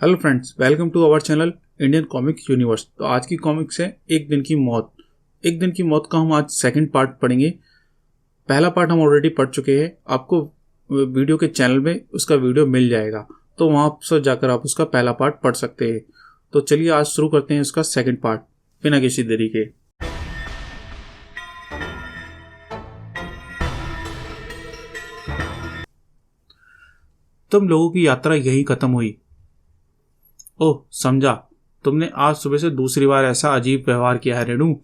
Hello friends, welcome to our channel Indian Comic Universe. तो आज की कॉमिक्स है एक दिन की मौत। एक दिन की मौत का हम आज सेकंड पार्ट पढ़ेंगे। पहला पार्ट हम ऑलरेडी पढ़ चुके हैं। आपको वीडियो के चैनल में उसका वीडियो मिल जाएगा, तो वहाँ से जाकर आप उसका पहला पार्ट पढ़ सकते हैं। तो चलिए आज शुरू करते हैं उसका सेकंड पार्ट बिना किसी देरी के। तुम लोगों की यात्रा यही खत्म हुई। ओह, समझा। तुमने आज सुबह से दूसरी बार ऐसा अजीब व्यवहार किया है रेणु।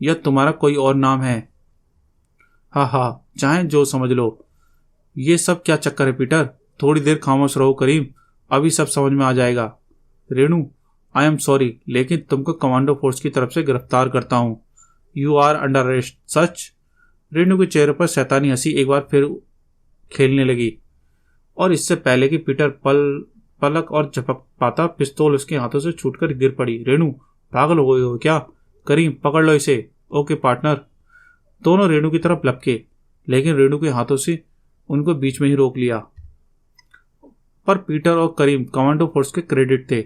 यह तुम्हारा कोई और नाम है? हाँ हाँ, चाहे जो समझ लो। ये सब क्या चक्कर है पीटर? थोड़ी देर खामोश रहो करीम, अभी सब समझ में आ जाएगा। रेणु, आई एम सॉरी, लेकिन तुमको कमांडो फोर्स की तरफ से गिरफ्तार करता हूँ। You are under arrest. सच? रेणु के चेहरे पर शैतानी हंसी एक बार फिर खेलने लगी, और इससे पहले कि पीटर पलक और झपक पाता, पिस्तौल उसके हाथों से छूटकर गिर पड़ी। रेणु, पागल हो गई हो क्या? करीम, पकड़ लो इसे। Okay partner. दोनों रेणु की तरफ लपके, लेकिन रेणु के हाथों से उनको बीच में ही रोक लिया। पर पीटर और करीम कमांडो फोर्स के क्रेडिट थे,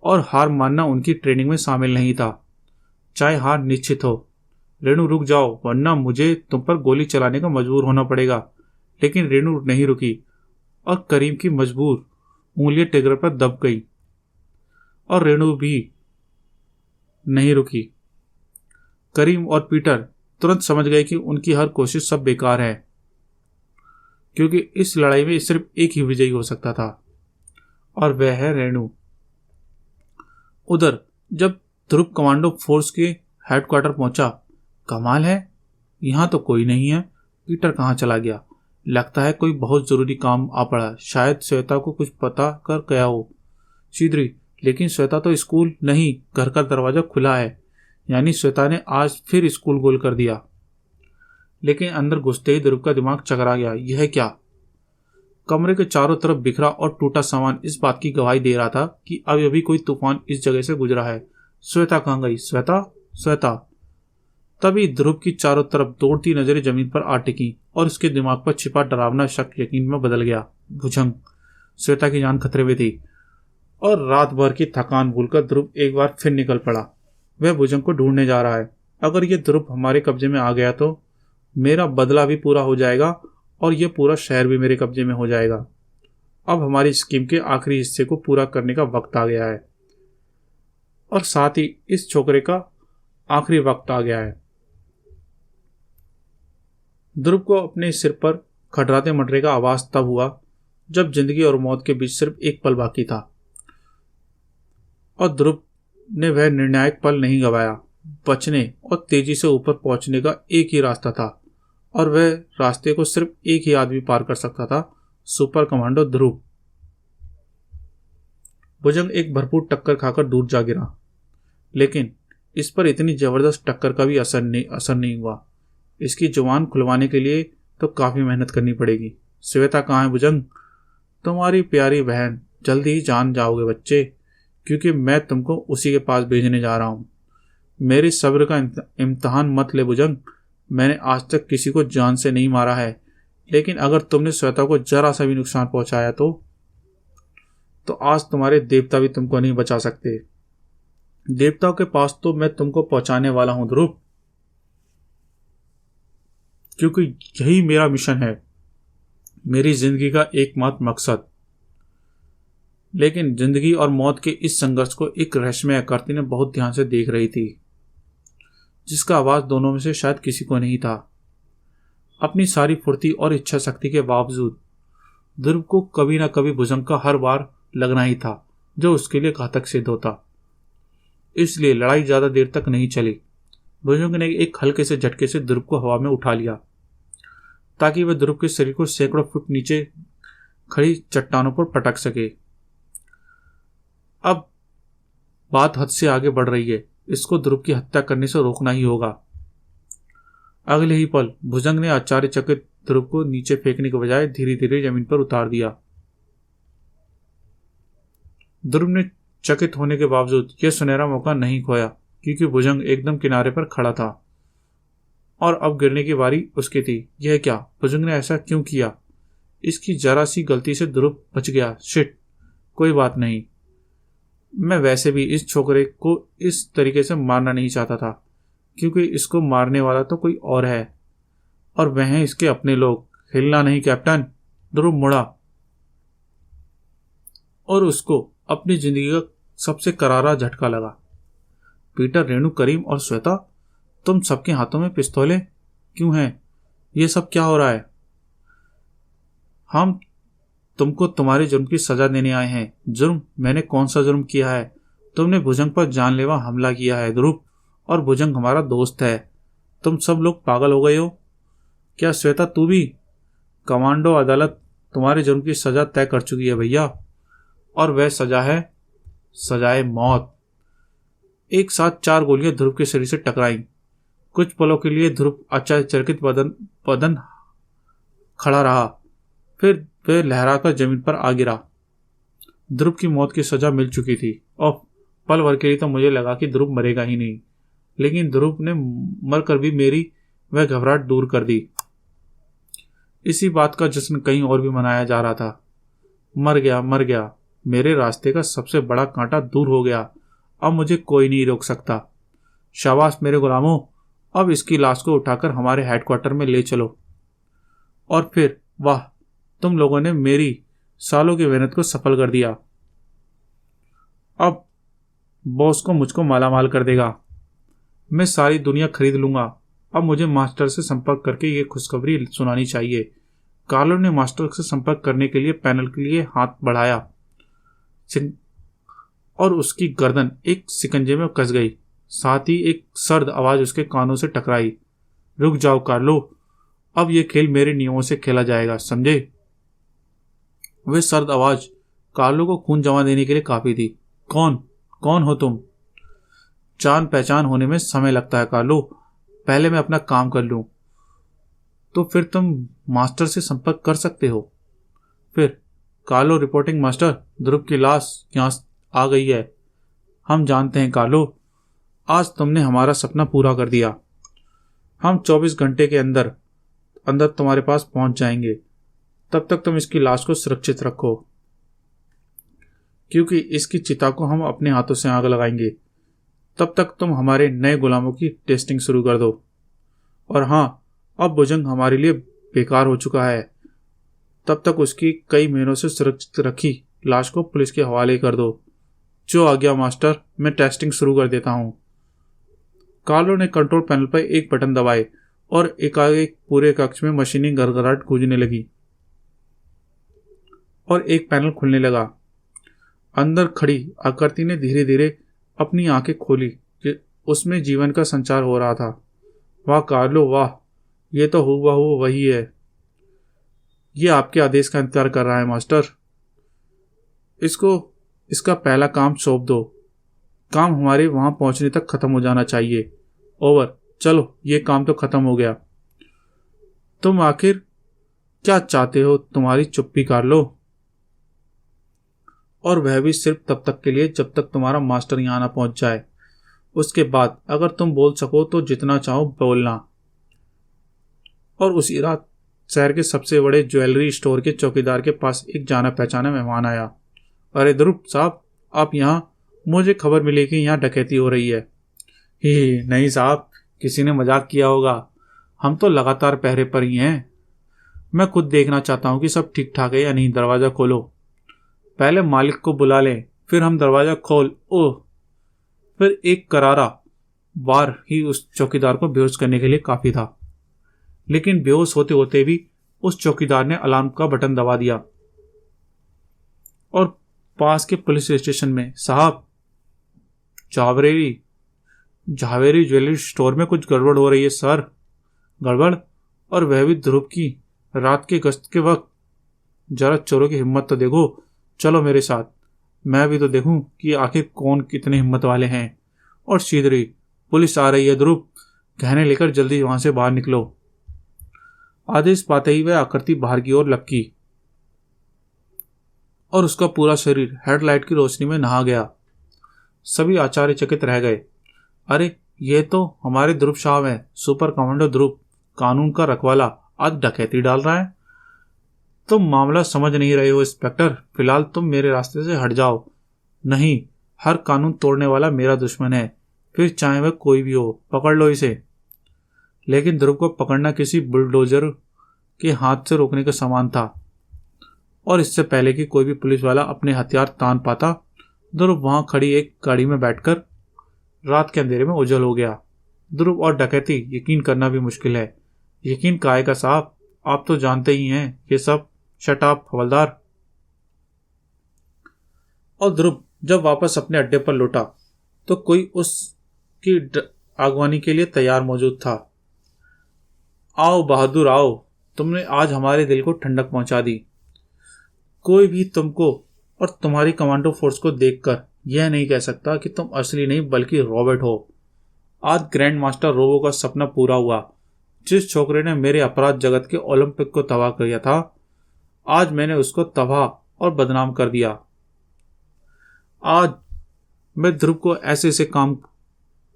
और हार मानना उनकी ट्रेनिंग में शामिल नहीं था, चाहे हार निश्चित हो। रेणु, रुक जाओ, वरना मुझे तुम पर गोली चलाने का मजबूर होना पड़ेगा। लेकिन रेणु नहीं रुकी, और करीम की मजबूर उंगलियां ट्रिगर पर दब गई, और रेणु भी नहीं रुकी। करीम और पीटर तुरंत समझ गए कि उनकी हर कोशिश सब बेकार है, क्योंकि इस लड़ाई में सिर्फ एक ही विजयी हो सकता था, और वह है रेणु। उधर जब ध्रुव कमांडो फोर्स के हेडक्वार्टर पहुंचा, कमाल है, यहां तो कोई नहीं है। पीटर कहाँ चला गया? लगता है कोई बहुत जरूरी काम आ पड़ा। शायद श्वेता को कुछ पता कर गया हो। सीधरी, लेकिन श्वेता तो स्कूल नहीं, घर का दरवाजा खुला है, यानी श्वेता ने आज फिर स्कूल गोल कर दिया। लेकिन अंदर घुसते ही ध्रुव का दिमाग चकरा गया। यह क्या? कमरे के चारों तरफ बिखरा और टूटा सामान इस बात की गवाही दे रहा था कि अब अभी कोई तूफान इस जगह से गुजरा है। श्वेता कहाँ गई? श्वेता, श्वेता। तभी ध्रुव की चारों तरफ दौड़ती नजरें जमीन पर आ टिकी, और उसके दिमाग पर छिपा डरावना शक यकीन में बदल गया। भुजंग। श्वेता की जान खतरे में थी, और रात भर की थकान भूलकर ध्रुव एक बार फिर निकल पड़ा। वह भुजंग को ढूंढने जा रहा है। अगर यह ध्रुव हमारे कब्जे में आ गया तो मेरा बदला भी पूरा हो जाएगा, और यह पूरा शहर भी मेरे कब्जे में हो जाएगा। अब हमारी स्कीम के आखिरी हिस्से को पूरा करने का वक्त आ गया है, और साथ ही इस छोकरे का आखिरी वक्त आ गया है। ध्रुव को अपने सिर पर खटराते मटरे का आवाज तब हुआ जब जिंदगी और मौत के बीच सिर्फ एक पल बाकी था, और ध्रुव ने वह निर्णायक पल नहीं गवाया। बचने और तेजी से ऊपर पहुंचने का एक ही रास्ता था, और वह रास्ते को सिर्फ एक ही आदमी पार कर सकता था, सुपर कमांडो ध्रुव। भुजंग एक भरपूर टक्कर खाकर दूर जा गिरा, लेकिन इस पर इतनी जबरदस्त टक्कर का भी असर नहीं हुआ। इसकी जुबान खुलवाने के लिए तो काफी मेहनत करनी पड़ेगी। श्वेता कहाँ है भुजंग? तुम्हारी प्यारी बहन। जल्दी ही जान जाओगे बच्चे, क्योंकि मैं तुमको उसी के पास भेजने जा रहा हूँ। मेरी सब्र का इम्तिहान मत ले भुजंग। मैंने आज तक किसी को जान से नहीं मारा है, लेकिन अगर तुमने श्वेता को जरा सा भी नुकसान पहुंचाया तो आज तुम्हारे देवता भी तुमको नहीं बचा सकते। देवताओं के पास तो मैं तुमको पहुंचाने वाला हूं ध्रुव, क्योंकि यही मेरा मिशन है, मेरी जिंदगी का एकमात्र मकसद। लेकिन जिंदगी और मौत के इस संघर्ष को एक रहस्यमय आकृति ने बहुत ध्यान से देख रही थी, जिसका आवाज दोनों में से शायद किसी को नहीं था। अपनी सारी फुर्ती और इच्छा शक्ति के बावजूद ध्रुव को कभी ना कभी भुजंग का हर बार लगना ही था, जो उसके लिए घातक सिद्ध होता। इसलिए लड़ाई ज्यादा देर तक नहीं चली। भुजंग ने एक हल्के से झटके से ध्रुव को हवा में उठा लिया, ताकि वह ध्रुव के शरीर को सैकड़ों फुट नीचे खड़ी चट्टानों पर पटक सके। अब बात हद से आगे बढ़ रही है, इसको ध्रुव की हत्या करने से रोकना ही होगा। अगले ही पल भुजंग ने आश्चर्यचकित ध्रुव को नीचे फेंकने के बजाय धीरे धीरे जमीन पर उतार दिया। ध्रुव ने चकित होने के बावजूद यह सुनहरा मौका नहीं खोया, क्योंकि भुजंग एकदम किनारे पर खड़ा था, और अब गिरने की बारी उसकी थी। यह क्या? भुजंग ने ऐसा क्यों किया? इसकी जरा सी गलती से ध्रुव बच गया। शिट! कोई बात नहीं। मैं वैसे भी इस छोकरे को इस तरीके से मारना नहीं चाहता था, क्योंकि इसको मारने वाला तो कोई और है, और वह हैं इसके अपने लोग। हिलना नहीं कैप्टन। ध्रुव मुड़ा और उसको अपनी जिंदगी का सबसे करारा झटका लगा। पीटर, रेणु, करीम और श्वेता, तुम सबके हाथों में पिस्तौलें क्यों हैं? ये सब क्या हो रहा है? हम तुमको तुम्हारे जुर्म की सजा देने आए हैं। जुर्म? मैंने कौन सा जुर्म किया है? तुमने भुजंग पर जानलेवा हमला किया है ध्रुव, और भुजंग हमारा दोस्त है। तुम सब लोग पागल हो गए हो क्या? श्वेता, तू भी? कमांडो अदालत तुम्हारे जुर्म की सजा तय कर चुकी है भैया, और वह सजा है सजाए मौत। एक साथ 4 गोलियां ध्रुव के शरीर से टकराईं। कुछ पलों के लिए ध्रुव आश्चर्यचकित बदन खड़ा रहा, फिर वह लहराकर जमीन पर आ गिरा। ध्रुव की मौत की सजा मिल चुकी थी, और पल भर के लिए तो मुझे लगा कि ध्रुव मरेगा ही नहीं, लेकिन ध्रुव ने मरकर भी मेरी वह घबराहट दूर कर दी। इसी बात का जश्न कहीं और भी मनाया जा रहा था। मर गया, मर गया। मेरे रास्ते का सबसे बड़ा कांटा दूर हो गया। अब मुझे कोई नहीं रोक सकता। शाबाश मेरे गुलामों, अब इसकी लाश को उठाकर हमारे हेडक्वार्टर में ले चलो। और फिर वाह, तुम लोगों ने मेरी सालों की मेहनत को सफल कर दिया। अब बॉस को मुझको मालामाल कर देगा। मैं सारी दुनिया खरीद लूंगा। अब मुझे मास्टर से संपर्क करके ये खुशखबरी सुनानी चाहिए। कार्लो ने मास्टर से संपर्क करने के लिए पैनल के लिए हाथ बढ़ाया, और उसकी गर्दन एक शिकंजे में कस गई। साथ ही एक सर्द आवाज उसके कानों से टकराई। रुक जाओ कार्लो, अब यह खेल मेरे नियमों से खेला जाएगा, समझे? वह सर्द आवाज कार्लो को खून जमा देने के लिए काफी थी। कौन हो तुम? जान पहचान होने में समय लगता है कार्लो, पहले मैं अपना काम कर लूं, तो फिर तुम मास्टर से संपर्क कर सकते हो। फिर कार्लो, रिपोर्टिंग मास्टर, ध्रुव की लाश यहां आ गई है। हम जानते हैं कार्लो, आज तुमने हमारा सपना पूरा कर दिया। हम 24 घंटे के अंदर तुम्हारे पास पहुंच जाएंगे। तब तक तुम इसकी लाश को सुरक्षित रखो, क्योंकि इसकी चिता को हम अपने हाथों से आग लगाएंगे। तब तक तुम हमारे नए गुलामों की टेस्टिंग शुरू कर दो। और हाँ, अब भुजंग हमारे लिए बेकार हो चुका है। तब तक उसकी कई महीनों से सुरक्षित रखी लाश को पुलिस के हवाले कर दो। जो आ गया मास्टर, मैं टेस्टिंग शुरू कर देता हूं। कार्लो ने कंट्रोल पैनल पर एक बटन दबाए और एकाएक पूरे कक्ष में मशीनी गड़गड़ाहट गूंजने लगी और एक पैनल खुलने लगा। अंदर खड़ी आकृति ने धीरे धीरे अपनी आंखें खोली। उसमें जीवन का संचार हो रहा था। वाह कार्लो, वाह, ये तो हूबहू वही है। ये आपके आदेश का इंतजार कर रहा है मास्टर। इसका पहला काम सौंप दो। काम हमारे वहां पहुंचने तक खत्म हो जाना चाहिए। ओवर। चलो, ये काम तो खत्म हो गया। तुम आखिर क्या चाहते हो? तुम्हारी चुप्पी कार्लो, और वह भी सिर्फ तब तक के लिए जब तक तुम्हारा मास्टर यहां ना पहुंच जाए। उसके बाद अगर तुम बोल सको तो जितना चाहो बोलना। और उसी रात शहर के सबसे बड़े ज्वेलरी स्टोर के चौकीदार के पास एक जाना पहचाना मेहमान आया। अरे ध्रुव साहब, आप यहाँ? मुझे खबर मिली कि यहाँ डकैती हो रही है। ही नहीं साहब, किसी ने मजाक किया होगा। हम तो लगातार पहरे पर ही हैं। मैं खुद देखना चाहता हूँ कि सब ठीक ठाक है या नहीं। दरवाजा खोलो। पहले मालिक को बुला लें, फिर हम दरवाजा खोल। ओह! फिर एक करारा वार ही उस चौकीदार को बेहोश करने के लिए काफी था। लेकिन बेहोश होते होते भी उस चौकीदार ने अलार्म का बटन दबा दिया और पास के पुलिस स्टेशन में, साहब, झावेरी ज्वेलरी स्टोर में कुछ गड़बड़ हो रही है सर। गड़बड़? और वह भी ध्रुव की रात के गश्त के वक्त। जरा चोरों की हिम्मत तो देखो। चलो मेरे साथ, मैं भी तो देखूं कि आखिर कौन कितने हिम्मत वाले हैं। और शीघ्र पुलिस आ रही है ध्रुव, गहने लेकर जल्दी वहां से बाहर निकलो। आदेश पाते ही वह आकृति बाहर की ओर लपकी और उसका पूरा शरीर हेडलाइट की रोशनी में नहा गया। सभी आश्चर्यचकित रह गए। अरे, ये तो हमारे ध्रुव साहब हैं। सुपर कमांडो ध्रुव, कानून का रखवाला, आज डकैती डाल रहा है। तुम मामला समझ नहीं रहे हो इंस्पेक्टर। फिलहाल तुम मेरे रास्ते से हट जाओ। नहीं, हर कानून तोड़ने वाला मेरा दुश्मन है, फिर चाहे वह कोई भी हो। पकड़ लो इसे। लेकिन ध्रुव को पकड़ना किसी बुलडोजर के हाथ से रोकने के समान था, और इससे पहले कि कोई भी पुलिस वाला अपने हथियार तान पाता, ध्रुव वहां खड़ी एक गाड़ी में बैठकर रात के अंधेरे में ओझल हो गया। ध्रुव और डकैती यकीन करना भी मुश्किल है। यकीन काय का साहब, आप तो जानते ही हैं ये सब। शट अप हवलदार। और ध्रुव जब वापस अपने अड्डे पर लौटा तो कोई उसकी आगवानी के लिए तैयार मौजूद था। आओ बहादुर आओ, तुमने आज हमारे दिल को ठंडक पहुंचा दी। कोई भी तुमको और तुम्हारी कमांडो फोर्स को देखकर यह नहीं कह सकता कि तुम असली नहीं बल्कि रॉबर्ट हो। आज ग्रैंड मास्टर रोबो का सपना पूरा हुआ। जिस छोकरे ने मेरे अपराध जगत के ओलंपिक को तबाह किया था, आज मैंने उसको तबाह और बदनाम कर दिया। आज मैं ध्रुव को ऐसे ऐसे काम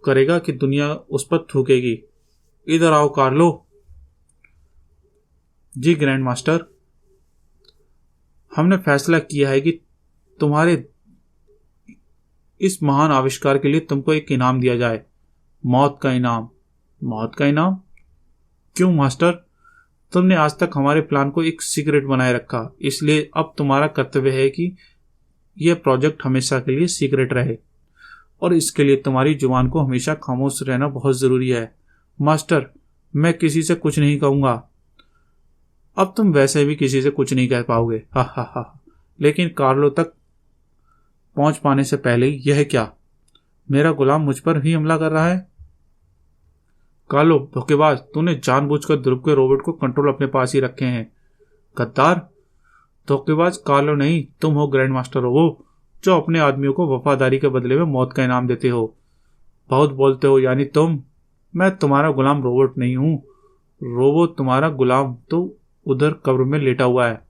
करेगा कि दुनिया उस पर थूकेगी। इधर आओ कार्लो। जी ग्रैंड मास्टर, हमने फैसला किया है कि तुम्हारे इस महान आविष्कार के लिए तुमको एक इनाम दिया जाए। मौत का इनाम। मौत का इनाम? क्यों मास्टर? तुमने आज तक हमारे प्लान को एक सीक्रेट बनाए रखा, इसलिए अब तुम्हारा कर्तव्य है कि यह प्रोजेक्ट हमेशा के लिए सीक्रेट रहे, और इसके लिए तुम्हारी जुबान को हमेशा खामोश रहना बहुत जरूरी है। मास्टर, मैं किसी से कुछ नहीं कहूंगा। अब तुम वैसे भी किसी से कुछ नहीं कह पाओगे। हा हा हा। लेकिन कार्लो तक पहुंच पाने से पहले ही यह क्या? मेरा गुलाम मुझ पर ही हमला कर रहा है? कार्लो धोखेबाज, तूने जानबूझकर ध्रुव के रोबोट को कंट्रोल अपने पास ही रखे हैं। गद्दार। धोखेबाज कार्लो नहीं, तुम हो ग्रैंड मास्टर रोबो, जो अपने आदमियों को वफादारी के बदले में मौत का इनाम देते हो। बहुत बोलते हो यानी तुम। मैं तुम्हारा गुलाम रोबोट नहीं हूं। रोबो तुम्हारा गुलाम तो उधर कब्र में लेटा हुआ है।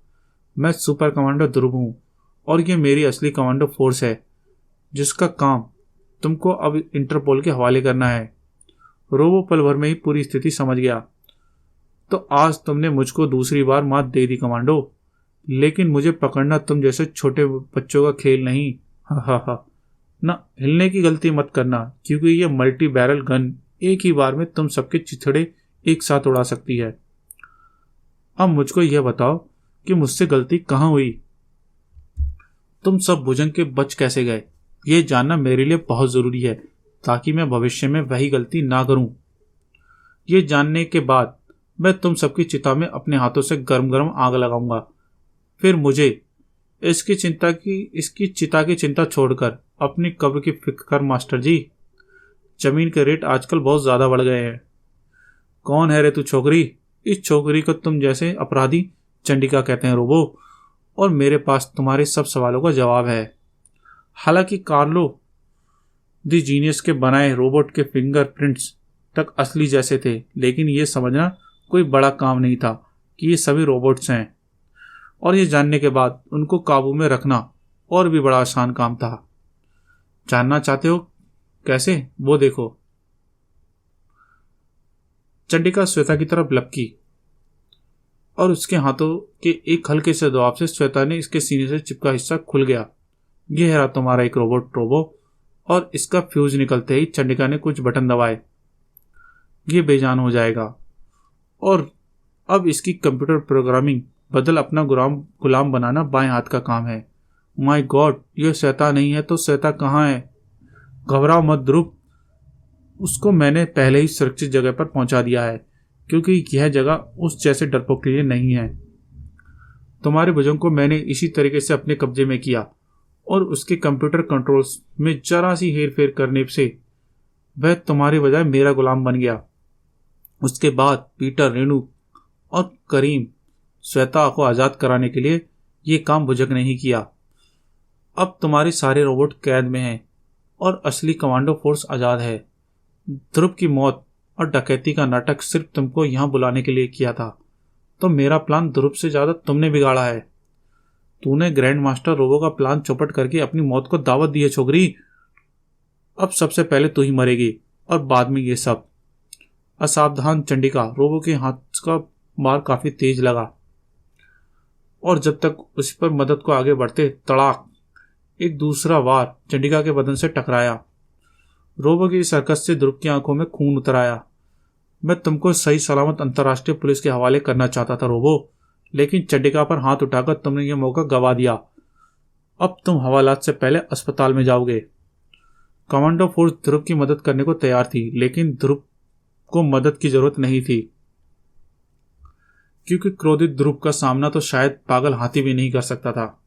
मैं सुपर कमांडो ध्रुव हूं, और ये मेरी असली कमांडो फोर्स है, जिसका काम तुमको अब इंटरपोल के हवाले करना है। रोबो पल भर में ही पूरी स्थिति समझ गया। तो आज तुमने मुझको दूसरी बार मात दे दी कमांडो, लेकिन मुझे पकड़ना तुम जैसे छोटे बच्चों का खेल नहीं। हा हा हा। ना हिलने की गलती मत करना, क्योंकि ये मल्टी बैरल गन एक ही बार में तुम सबके चिथड़े एक साथ उड़ा सकती है। अब मुझको यह बताओ कि मुझसे गलती कहाँ हुई? तुम सब भुजंग के बच कैसे गए? ये जानना मेरे लिए बहुत जरूरी है, ताकि मैं भविष्य में वही गलती ना करूं। ये जानने के बाद मैं तुम सबकी चिता में अपने हाथों से गरम गरम आग लगाऊंगा। फिर मुझे इसकी चिता की चिंता छोड़कर अपनी कब्र की फिक्र कर मास्टर जी। जमीन के रेट आजकल बहुत ज्यादा बढ़ गए हैं। कौन है रे तू छोकरी? इस छोकरी को तुम जैसे अपराधी चंडिका कहते हैं रोबो, और मेरे पास तुम्हारे सब सवालों का जवाब है। हालांकि कार्लो दी जीनियस के बनाए रोबोट के फिंगरप्रिंट्स तक असली जैसे थे, लेकिन यह समझना कोई बड़ा काम नहीं था कि ये सभी रोबोट्स हैं, और ये जानने के बाद उनको काबू में रखना और भी बड़ा आसान काम था। जानना चाहते हो कैसे? वो देखो। चंडिका श्वेता की तरफ लपकी, और उसके हाथों के एक हल्के से दबाव से श्वेता ने इसके सीने से चिपका हिस्सा खुल गया। यह रहा तुम्हारा एक रोबोट रोबो। और इसका फ्यूज निकलते ही चंडिका ने कुछ बटन दबाए। ये बेजान हो जाएगा, और अब इसकी कंप्यूटर प्रोग्रामिंग बदल अपना गुलाम बनाना बाएं हाथ का काम है। माय गॉड, ये श्वेता नहीं है तो श्वेता कहाँ है? घबराओ मत ध्रुव, उसको मैंने पहले ही सुरक्षित जगह पर पहुंचा दिया है, क्योंकि यह जगह उस जैसे डरपोक के लिए नहीं है। तुम्हारे भुजंग को मैंने इसी तरीके से अपने कब्जे में किया, और उसके कंप्यूटर कंट्रोल्स में जरा सी हेर फेर करने से वह तुम्हारी बजाय मेरा गुलाम बन गया। उसके बाद पीटर, रेणु और करीम श्वेता को आज़ाद कराने के लिए ये काम भुजंग ने ही किया। अब तुम्हारे सारे रोबोट कैद में हैं और असली कमांडो फोर्स आज़ाद है। ध्रुव की मौत और डकैती का नाटक सिर्फ तुमको यहाँ बुलाने के लिए किया था, तो मेरा प्लान ध्रुव से ज़्यादा तुमने बिगाड़ा है। तूने ग्रैंड मास्टर रोबो का प्लान चौपट करके अपनी मौत को दावत दी है छोकरी। अब सबसे पहले तू ही मरेगी, और बाद में ये सब। असावधान चंडिका। रोबो के हाथ का मार काफी तेज लगा, और जब तक उस पर मदद को आगे बढ़ते, तड़ाक एक दूसरा वार चंडिका के बदन से टकराया। रोबो की इस हरकत से ध्रुव की आंखों में खून उतर आया। मैं तुमको सही सलामत अंतर्राष्ट्रीय पुलिस के हवाले करना चाहता था रोबो, लेकिन चंडिका पर हाथ उठाकर तुमने यह मौका गवा दिया। अब तुम हवालात से पहले अस्पताल में जाओगे। कमांडो फोर्स ध्रुव की मदद करने को तैयार थी, लेकिन ध्रुव को मदद की जरूरत नहीं थी, क्योंकि क्रोधित ध्रुव का सामना तो शायद पागल हाथी भी नहीं कर सकता था।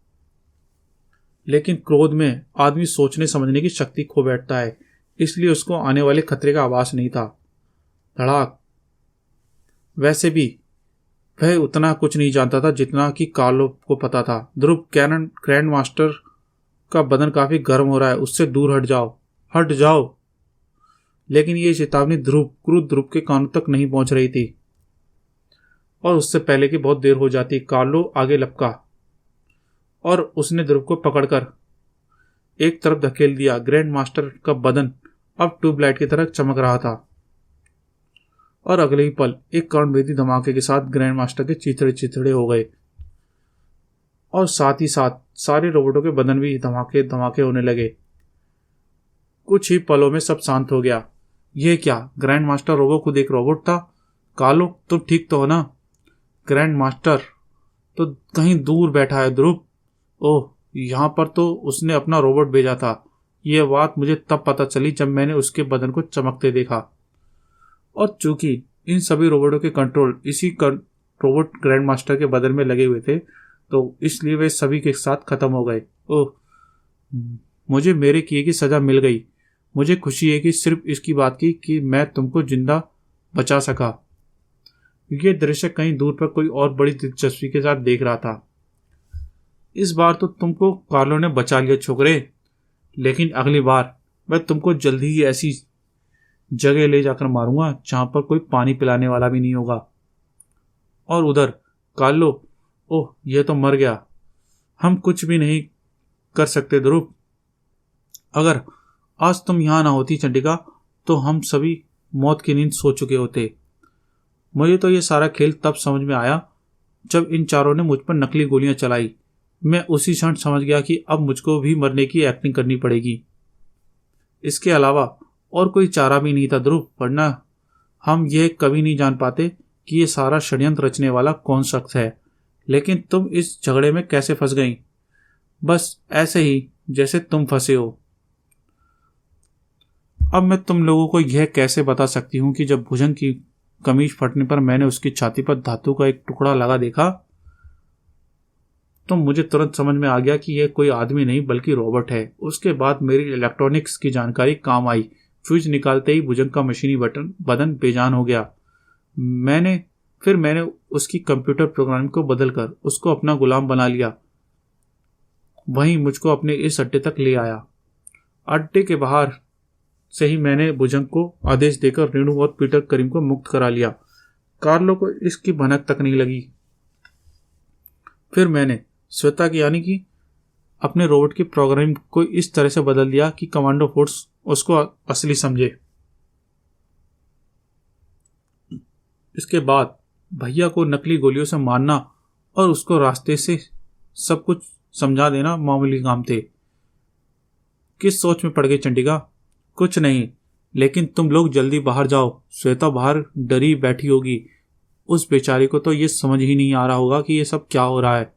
लेकिन क्रोध में आदमी सोचने समझने की शक्ति खो बैठता है, इसलिए उसको आने वाले खतरे का आभास नहीं था। धड़ाक। वैसे भी वह उतना कुछ नहीं जानता था जितना कि कार्लो को पता था। ध्रुव, ग्रैंड मास्टर का बदन काफी गर्म हो रहा है, उससे दूर हट जाओ, हट जाओ। लेकिन ये चेतावनी क्रूर ध्रुव के कानों तक नहीं पहुंच रही थी, और उससे पहले कि बहुत देर हो जाती, कार्लो आगे लपका और उसने ध्रुव को पकड़कर एक तरफ धकेल दिया। ग्रैंड मास्टर का बदन अब ट्यूबलाइट की तरह चमक रहा था, और अगले ही पल एक कर्णभेदी धमाके के साथ ग्रैंड मास्टर के चिथड़े चिथड़े हो गए, और साथ ही साथ सारे रोबोटों के बदन भी धमाके धमाके होने लगे। कुछ ही पलों में सब शांत हो गया। यह क्या? ग्रैंड मास्टर रोबो खुद एक रोबोट था। कालो, तुम ठीक तो हो ना? ग्रैंड मास्टर तो कहीं दूर बैठा है। ध्रुव, ओह, यहाँ पर तो उसने अपना रोबोट भेजा था। यह बात मुझे तब पता चली जब मैंने उसके बदन को चमकते देखा, और चूंकि इन सभी रोबोटों के कंट्रोल इसी रोबोट ग्रैंड मास्टर के बदन में लगे हुए थे, तो इसलिए वे सभी के साथ खत्म हो गए। ओह, मुझे मेरे किए की सजा मिल गई। मुझे खुशी है कि सिर्फ इसकी बात की कि मैं तुमको जिंदा बचा सका। ये दृश्य कहीं दूर पर कोई और बड़ी दिलचस्पी के साथ देख रहा था। इस बार तो तुमको कार्लो ने बचा लिया छोकरे, लेकिन अगली बार मैं तुमको जल्दी ही ऐसी जगह ले जाकर मारूंगा जहां पर कोई पानी पिलाने वाला भी नहीं होगा। और उधर कार्लो, ओह, यह तो मर गया। हम कुछ भी नहीं कर सकते ध्रुव। अगर आज तुम यहां ना होती चंडिका, तो हम सभी मौत की नींद सो चुके होते। मुझे तो यह सारा खेल तब समझ में आया जब इन चारों ने मुझ पर नकली गोलियां चलाई। मैं उसी क्षण समझ गया कि अब मुझको भी मरने की एक्टिंग करनी पड़ेगी। इसके अलावा और कोई चारा भी नहीं था ध्रुव, वरना हम यह कभी नहीं जान पाते कि यह सारा षड्यंत्र रचने वाला कौन शख्स है। लेकिन तुम इस झगड़े में कैसे फंस गई? बस ऐसे ही जैसे तुम फंसे हो। अब मैं तुम लोगों को यह कैसे बता सकती हूं कि जब भुजंग की कमीज फटने पर मैंने उसकी छाती पर धातु का एक टुकड़ा लगा देखा, तो मुझे तुरंत समझ में आ गया कि यह कोई आदमी नहीं बल्कि रोबोट है। उसके बाद मेरी इलेक्ट्रॉनिक्स की जानकारी काम आई। फ्यूज निकालते ही भुजंग का मशीनी बदन बेजान हो गया। फिर मैंने उसकी कंप्यूटर प्रोग्राम को बदलकर उसको अपना गुलाम बना लिया। वहीं मुझको अपने इस अड्डे तक ले आया। अड्डे के बाहर से ही मैंने भुजंग को आदेश देकर रेणु और पीटर करीम को मुक्त करा लिया। कार्लो को इसकी भनक तक नहीं लगी। फिर मैंने श्वेता की यानी कि अपने रोबोट की प्रोग्राम को इस तरह से बदल दिया कि कमांडो फोर्स उसको असली समझे। इसके बाद भैया को नकली गोलियों से मारना और उसको रास्ते से सब कुछ समझा देना मामूली काम थे। किस सोच में पड़ गई चंडिका? कुछ नहीं, लेकिन तुम लोग जल्दी बाहर जाओ। श्वेता बाहर डरी बैठी होगी। उस बेचारी को तो ये समझ ही नहीं आ रहा होगा कि ये सब क्या हो रहा है।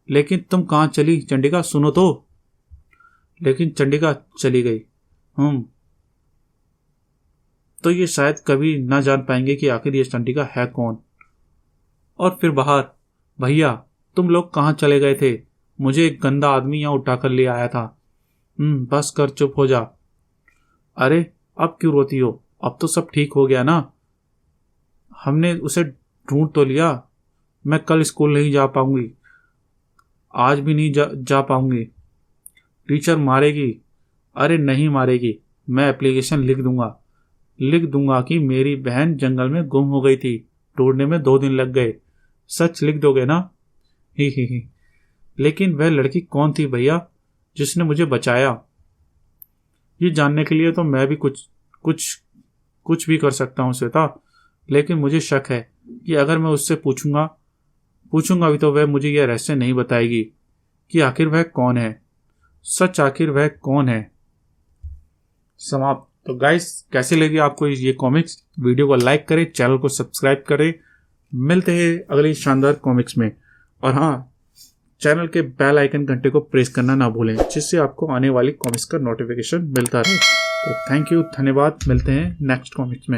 लेकिन तुम कहाँ चली चंडिका? सुनो तो। लेकिन चंडिका चली गई। तो ये शायद कभी ना जान पाएंगे कि आखिर ये चंडिका है कौन। और फिर बाहर, भैया तुम लोग कहाँ चले गए थे? मुझे एक गंदा आदमी यहाँ उठाकर ले आया था। बस कर, चुप हो जा। अरे अब क्यों रोती हो? अब तो सब ठीक हो गया ना। हमने उसे ढूंढ तो लिया। मैं कल स्कूल नहीं जा पाऊंगी, आज भी नहीं जा पाऊंगी। टीचर मारेगी। अरे नहीं मारेगी, मैं एप्लीकेशन लिख दूंगा कि मेरी बहन जंगल में गुम हो गई थी, ढूंढने में 2 दिन लग गए। सच लिख दोगे ना? ही। लेकिन वह लड़की कौन थी भैया जिसने मुझे बचाया? ये जानने के लिए तो मैं भी कुछ भी कर सकता हूँ श्वेता, लेकिन मुझे शक है कि अगर मैं उससे पूछूंगा पूछूंगा भी तो वह मुझे यह रहस्य नहीं बताएगी कि आखिर वह कौन है, सच आखिर वह कौन है। समाप्त। तो गाइस, कैसे लगी आपको ये कॉमिक्स? वीडियो को लाइक करें, चैनल को सब्सक्राइब करें। मिलते हैं अगली शानदार कॉमिक्स में। और हाँ, चैनल के बेल आइकन घंटे को प्रेस करना ना भूलें, जिससे आपको आने वाली कॉमिक्स का नोटिफिकेशन मिलता रहे। तो थैंक यू, धन्यवाद। मिलते हैं नेक्स्ट कॉमिक्स में।